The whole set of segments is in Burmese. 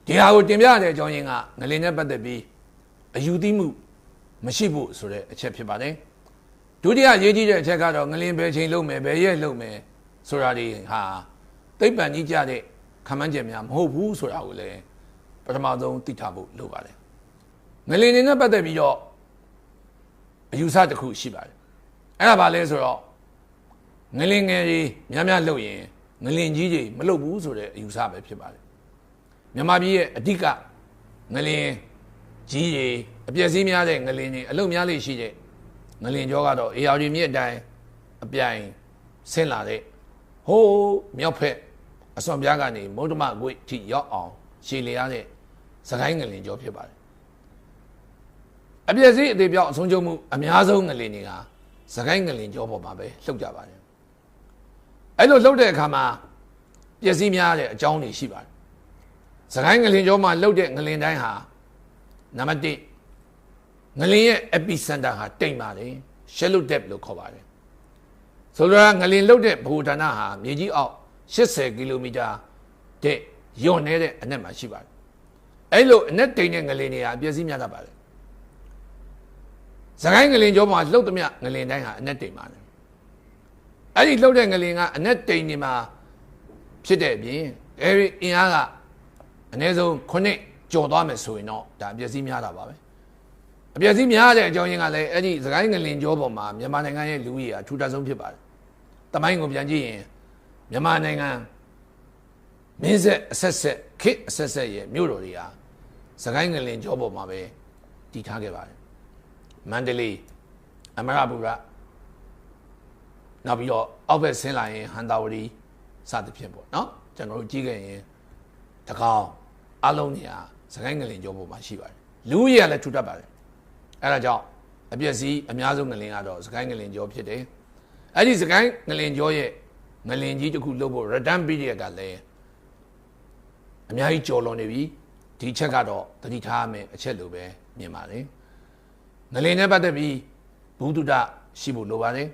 ဒီဟာကိုတင်ပြတဲ့အကြောင်းရင်းကငလင်နဲ့ပတ်သက်ပြီးအယူသီးမှုမရှိဖို့ဆိုတဲ့အချက်ဖြစ်ပါတယ်ဒုတိယရေးကြီးတဲ့အချက်ကတော့ငလင်ဘယ်ချိန်လုံးမယ်ဘယ်ရက်လုံးမယ်ဆိုတာတွေဟာသိပ္ပံကြီးကြတဲ့ခန့်မှန်းချက်များမဟုတ်ဘူးဆိုတာကိုလည်းပထမဆုံးသိထားဖို့လိုပါတယ်ငလင်တွေနဲ့ပတ်သက်ပြီးတော့အယူဆတစ်ခုရှိပါတယ်အဲ့ဒါဘာလဲဆိုတော့ငလင်ငယ်တွေများများလှုပ်ရင်ငလင်ကြီးတွေမလှုပ်ဘူးဆိုတဲ့အယူဆပဲဖြစ်ပါတယ်မြန်မာပြည်ရဲ့အဓိကငလင်ကြီးတွေအပျက်စီးများတဲ့ငလင်တွေအလုံများလေးရှိတဲ့ငလင်ကြောကတော့အေယာရီမြစ်အတိုင်းအပြိုင်ဆင်းလာတဲ့ဟိုးမြောက်ဖက်အစွန်ပြားကနေမုဒ္ဓမကွေ့ထိရောက်အောင်ရှည်လျားတဲ့စကိုင်းငလင်ကြောဖြစ်ပါတယ်အပျက်စီးအသေးပြောက်အဆုံးချုပ်မှုအများဆုံးငလင်တွေကစကိုင်းငလင်ကြောပေါ်မှာပဲလှုပ်ကြပါတယ်အဲ့လိုလှုပ်တဲ့အခါမှာပျက်စီးများတဲ့အကြောင်းတွေရှိပါတယ်စကိုင်းငလင်ကြောမှာလှုပ်တဲ့ငလင်တိုင်းဟာနံပါတ်1ငလင်ရဲ့ epicenter ဟာတိမ်ပါတယ် shallow depth လို့ခေါ်ပါတယ်ဆိုတော့ငလင်လှုပ်တဲ့ဗဟိုဌာနဟာမြေကြီးအောက်80ကီလိုမီတာတဲ့ယွန်နေတဲ့အနက်မှာရှိပါတယ်အဲ့လိုအနက်တိမ်တဲ့ငလင်တွေဟာအပျက်စီးများတတ်ပါတယ်စကိုင်းငလင်ကြောမှာလှုပ်သမျှငလင်တိုင်းဟာအနက်တိမ်ပါတယ်အဲ့ဒီလှုပ်တဲ့ငလင်ကအနက်တိမ်နေမှာဖြစ်တဲ့အပြင်အဲဒီအင်အားကအနည်းဆုံး9ကျော်သွားမယ်ဆိုရင်တော့ဒါအပျက်စီးများတာပါပဲအပျက်စီးများတဲ့အကြောင်းရင်းကလည်းအဲ့ဒီစကိုင်းငလင်ကြောပေါ်မှာမြန်မာနိုင်ငံရဲ့လူဦးရေအထူးထဆုံးဖြစ်ပါတယ်တမိုင်းကိုပြန်ကြည့်ရင်မြန်မာနိုင်ငံမင်းဆက်အဆက်ဆက်ခေတ်အဆက်ဆက်ရဲ့မြို့တော်တွေဟာစကိုင်းငလင်ကြောပေါ်မှာပဲတည်ထားခဲ့ပါတယ်မန္တလေးအမရပူရနောက်ပြီးတော့အောက်ဘက်ဆင်းလာရင်ဟန်တာဝတီစသဖြင့်ပေါ့နော်ကျွန်တော်တို့ကြည့်ခဲ့ရင်တကောင်းအလုံးနေရာစကိုင်းငလင်ကြောပေါ်မှာရှိပါတယ်လူကြီးကလည်းထူထပ်ပါတယ်အဲဒါကြောင့်အပျက်စီးအများဆုံးငလင်ကတော့စကိုင်းငလင်ကြောဖြစ်တယ်အဲ့ဒီစကိုင်းငလင်ကြောရဲ့ငလင်ကြီးတစ်ခုလုပ်ဖို့ return period ကလည်းအများကြီးကျော်လွန်နေပြီဒီချက်ကတော့သတိထားမယ်အချက်လိုပဲမြင်ပါတယ်ငလင်နဲ့ပတ်သက်ပြီးဘုဒ္ဓရှိဖို့လိုပါတယ်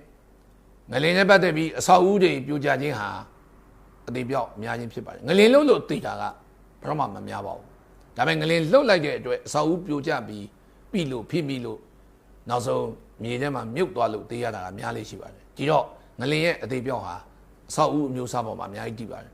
ငလင်နဲ့ပတ်သက်ပြီးအဆောက်အဦတွေပြိုကျခြင်းဟာအသေးပြောက်များခြင်းဖြစ်ပါတယ်ငလင်လုံးလို့သိတာကဘယ်တော့မှမများပါဘူးဒါပေမဲ့ငလင်လှုပ်လိုက်တဲ့အတွက်အဆောက်အဦပြိုကျပြီးပြီလို့ဖိမိလို့နောက်ဆုံးမြေထဲမှာမြုပ်သွားလို့သိရတာကများလေးရှိပါတယ်ဒီတော့ငလင်ရဲ့အသေးပြောက်ဟာအဆောက်အဦအမျိုးအစားပေါ်မှာအများကြီးတည်ပါတယ်